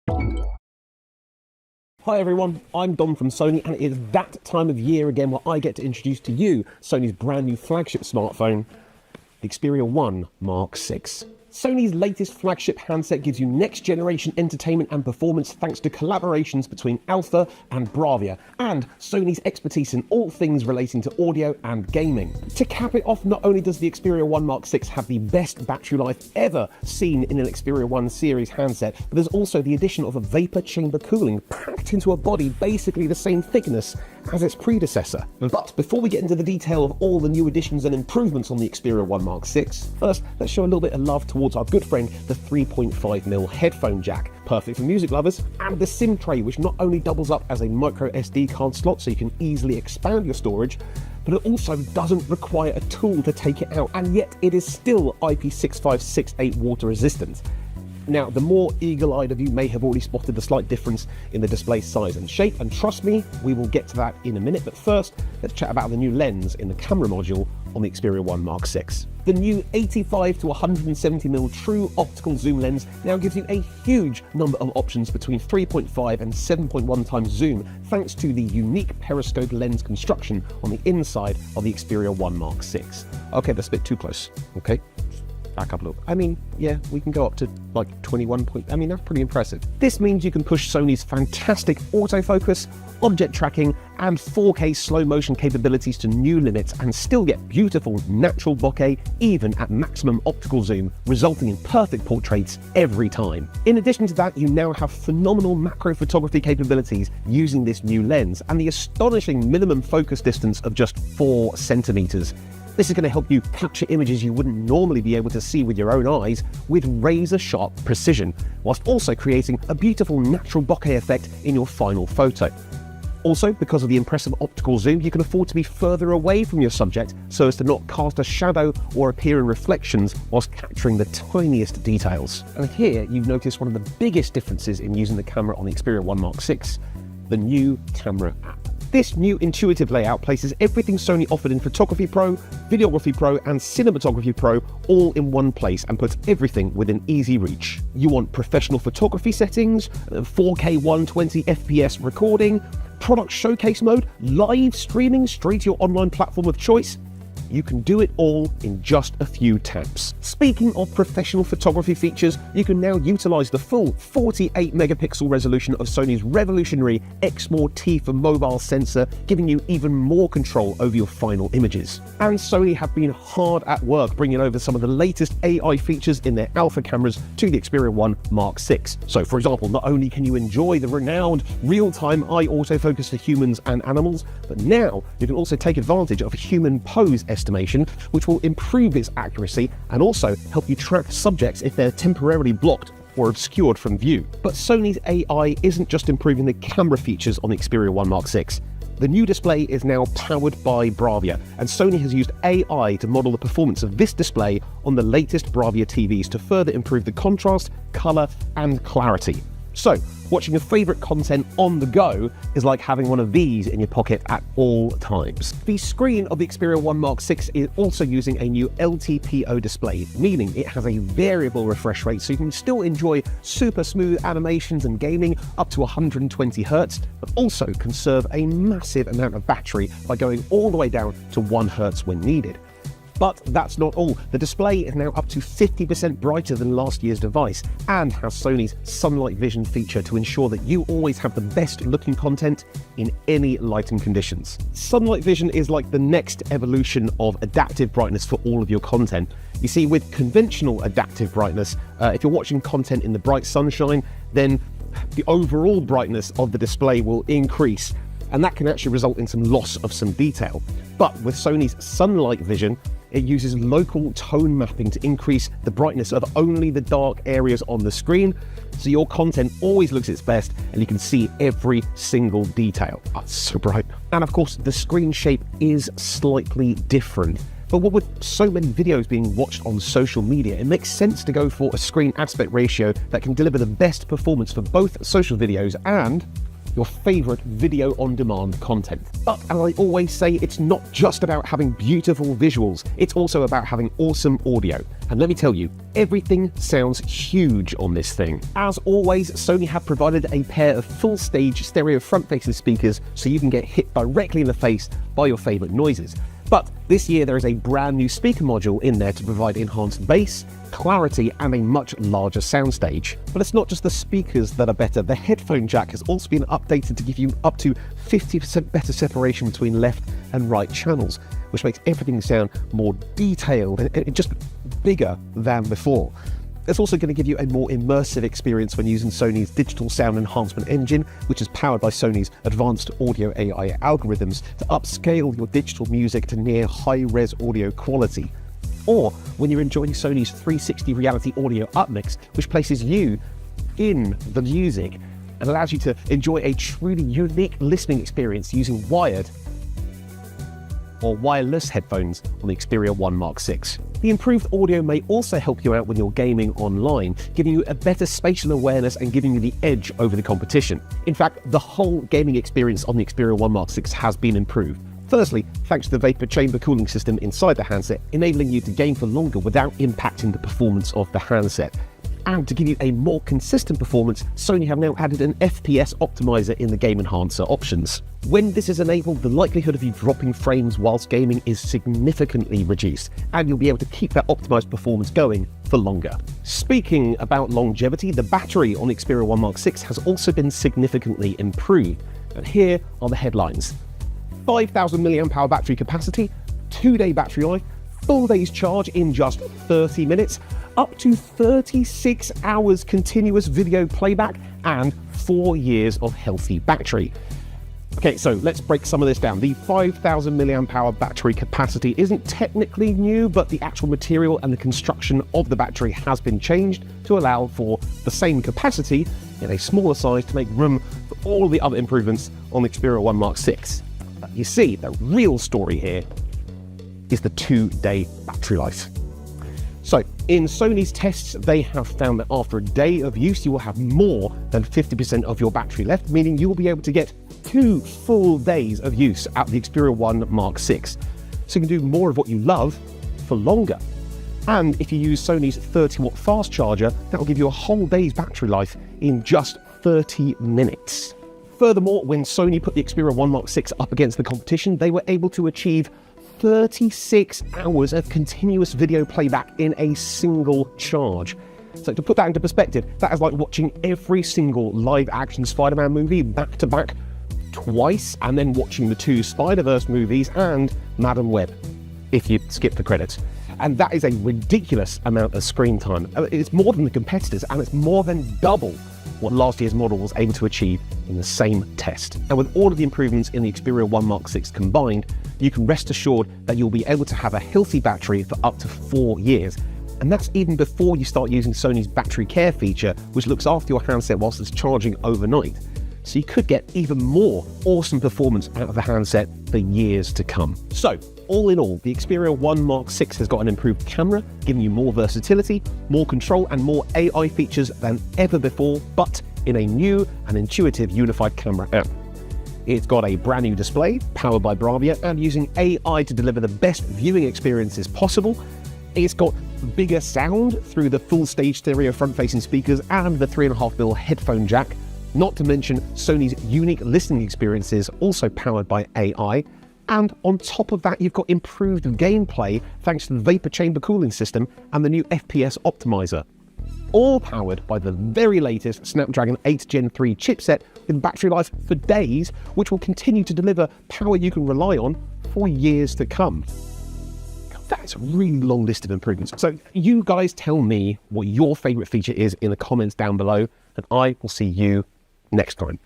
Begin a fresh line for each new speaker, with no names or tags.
Hi everyone, I'm Dom from Sony, and it is that time of year again where I get to introduce to you Sony's brand new flagship smartphone, the Xperia 1 Mark VI. Sony's latest flagship handset gives you next-generation entertainment and performance thanks to collaborations between Alpha and Bravia, and Sony's expertise in all things relating to audio and gaming. To cap it off, not only does the Xperia 1 Mark VI have the best battery life ever seen in an Xperia 1 series handset, but there's also the addition of a vapor chamber cooling packed into a body basically the same thickness as its predecessor. But before we get into the detail of all the new additions and improvements on the Xperia 1 Mark VI, first let's show a little bit of love towards our good friend, the 3.5mm headphone jack, perfect for music lovers, and the SIM tray, which not only doubles up as a micro SD card slot so you can easily expand your storage, but it also doesn't require a tool to take it out, and yet it is still IP6568 water resistant. Now, the more eagle-eyed of you may have already spotted the slight difference in the display size and shape, and trust me, we will get to that in a minute, but first, let's chat about the new lens in the camera module on the Xperia 1 Mark VI. The new 85 to 170mm true optical zoom lens now gives you a huge number of options between 3.5 and 7.1 times zoom, thanks to the unique periscope lens construction on the inside of the Xperia 1 Mark VI. Okay, that's a bit too close, okay? Back up a little. I mean, yeah, we can go up to like 21 point. I mean, that's pretty impressive. This means you can push Sony's fantastic autofocus, object tracking, and 4K slow motion capabilities to new limits and still get beautiful natural bokeh even at maximum optical zoom, resulting in perfect portraits every time. In addition to that, you now have phenomenal macro photography capabilities using this new lens and the astonishing minimum focus distance of just 4 centimeters. This is going to help you capture images you wouldn't normally be able to see with your own eyes with razor-sharp precision, whilst also creating a beautiful natural bokeh effect in your final photo. Also, because of the impressive optical zoom, you can afford to be further away from your subject so as to not cast a shadow or appear in reflections whilst capturing the tiniest details. And here you've noticed one of the biggest differences in using the camera on the Xperia 1 Mark VI, the new camera app. This new intuitive layout places everything Sony offered in Photography Pro, Videography Pro, and Cinematography Pro all in one place and puts everything within easy reach. You want professional photography settings, 4K 120 FPS recording, product showcase mode, live streaming straight to your online platform of choice? You can do it all in just a few taps. Speaking of professional photography features, you can now utilize the full 48 megapixel resolution of Sony's revolutionary Exmor T for mobile sensor, giving you even more control over your final images. And Sony have been hard at work bringing over some of the latest AI features in their alpha cameras to the Xperia 1 Mark VI. So for example, not only can you enjoy the renowned real-time eye autofocus for humans and animals, but now you can also take advantage of human pose estimation, which will improve its accuracy and also help you track subjects if they're temporarily blocked or obscured from view. But Sony's AI isn't just improving the camera features on the Xperia 1 Mark VI. The new display is now powered by Bravia, and Sony has used AI to model the performance of this display on the latest Bravia TVs to further improve the contrast, color, and clarity. So, watching your favorite content on the go is like having one of these in your pocket at all times. The screen of the Xperia 1 Mark VI is also using a new LTPO display, meaning it has a variable refresh rate so you can still enjoy super smooth animations and gaming up to 120 Hz, but also conserve a massive amount of battery by going all the way down to 1 Hz when needed. But that's not all. The display is now up to 50% brighter than last year's device and has Sony's Sunlight Vision feature to ensure that you always have the best looking content in any lighting conditions. Sunlight Vision is like the next evolution of adaptive brightness for all of your content. You see, with conventional adaptive brightness, if you're watching content in the bright sunshine, then the overall brightness of the display will increase, and that can actually result in some loss of some detail. But with Sony's Sunlight Vision, it uses local tone mapping to increase the brightness of only the dark areas on the screen, so your content always looks its best and you can see every single detail. Oh, it's so bright. And of course, the screen shape is slightly different. But what with so many videos being watched on social media, it makes sense to go for a screen aspect ratio that can deliver the best performance for both social videos and your favourite video-on-demand content. But as I always say, it's not just about having beautiful visuals, it's also about having awesome audio. And let me tell you, everything sounds huge on this thing. As always, Sony have provided a pair of full-stage stereo front-facing speakers so you can get hit directly in the face by your favourite noises. But this year there is a brand new speaker module in there to provide enhanced bass, clarity and a much larger soundstage. But it's not just the speakers that are better, the headphone jack has also been updated to give you up to 50% better separation between left and right channels, which makes everything sound more detailed and just bigger than before. It's also going to give you a more immersive experience when using Sony's digital sound enhancement engine, which is powered by Sony's advanced audio AI algorithms to upscale your digital music to near high-res audio quality. Or when you're enjoying Sony's 360 reality audio upmix, which places you in the music and allows you to enjoy a truly unique listening experience using wired or wireless headphones on the Xperia 1 Mark 6. The improved audio may also help you out when you're gaming online, giving you a better spatial awareness and giving you the edge over the competition. In fact, the whole gaming experience on the Xperia 1 Mark 6 has been improved. Firstly, thanks to the vapor chamber cooling system inside the handset, enabling you to game for longer without impacting the performance of the handset. And to give you a more consistent performance, Sony have now added an FPS optimizer in the Game Enhancer options. When this is enabled, the likelihood of you dropping frames whilst gaming is significantly reduced, and you'll be able to keep that optimized performance going for longer. Speaking about longevity, the battery on the Xperia 1 Mark 6 has also been significantly improved. And here are the headlines. 5,000 mAh battery capacity, 2-day battery life, full day's charge in just 30 minutes, up to 36 hours continuous video playback, and 4 years of healthy battery. Okay, so let's break some of this down. The 5,000 mAh battery capacity isn't technically new, but the actual material and the construction of the battery has been changed to allow for the same capacity in a smaller size to make room for all the other improvements on the Xperia 1 Mark 6. But you see, the real story here is the 2-day battery life. So, in Sony's tests, they have found that after a day of use, you will have more than 50% of your battery left, meaning you will be able to get 2 full days of use out of the Xperia 1 Mark 6. So you can do more of what you love for longer. And if you use Sony's 30-watt fast charger, that will give you a whole day's battery life in just 30 minutes. Furthermore, when Sony put the Xperia 1 Mark 6 up against the competition, they were able to achieve 36 hours of continuous video playback in a single charge. So to put that into perspective, that is like watching every single live-action Spider-Man movie back-to-back twice, and then watching the 2 Spider-Verse movies and Madam Web, if you skip the credits. And that is a ridiculous amount of screen time. It's more than the competitors, and it's more than double what last year's model was able to achieve in the same test. And with all of the improvements in the Xperia 1 Mark 6 combined, you can rest assured that you'll be able to have a healthy battery for up to 4 years. And that's even before you start using Sony's battery care feature, which looks after your handset whilst it's charging overnight. So you could get even more awesome performance out of the handset for years to come. So, all in all, the Xperia 1 Mark 6 has got an improved camera, giving you more versatility, more control and more AI features than ever before, but in a new and intuitive unified camera app. It's got a brand new display, powered by Bravia, and using AI to deliver the best viewing experiences possible. It's got bigger sound through the full stage stereo front-facing speakers and the 3.5mm headphone jack, not to mention Sony's unique listening experiences, also powered by AI. And on top of that, you've got improved gameplay thanks to the vapor chamber cooling system and the new FPS optimizer. All powered by the very latest Snapdragon 8 Gen 3 chipset with battery life for days, which will continue to deliver power you can rely on for years to come. That's a really long list of improvements. So you guys tell me what your favourite feature is in the comments down below, and I will see you next time.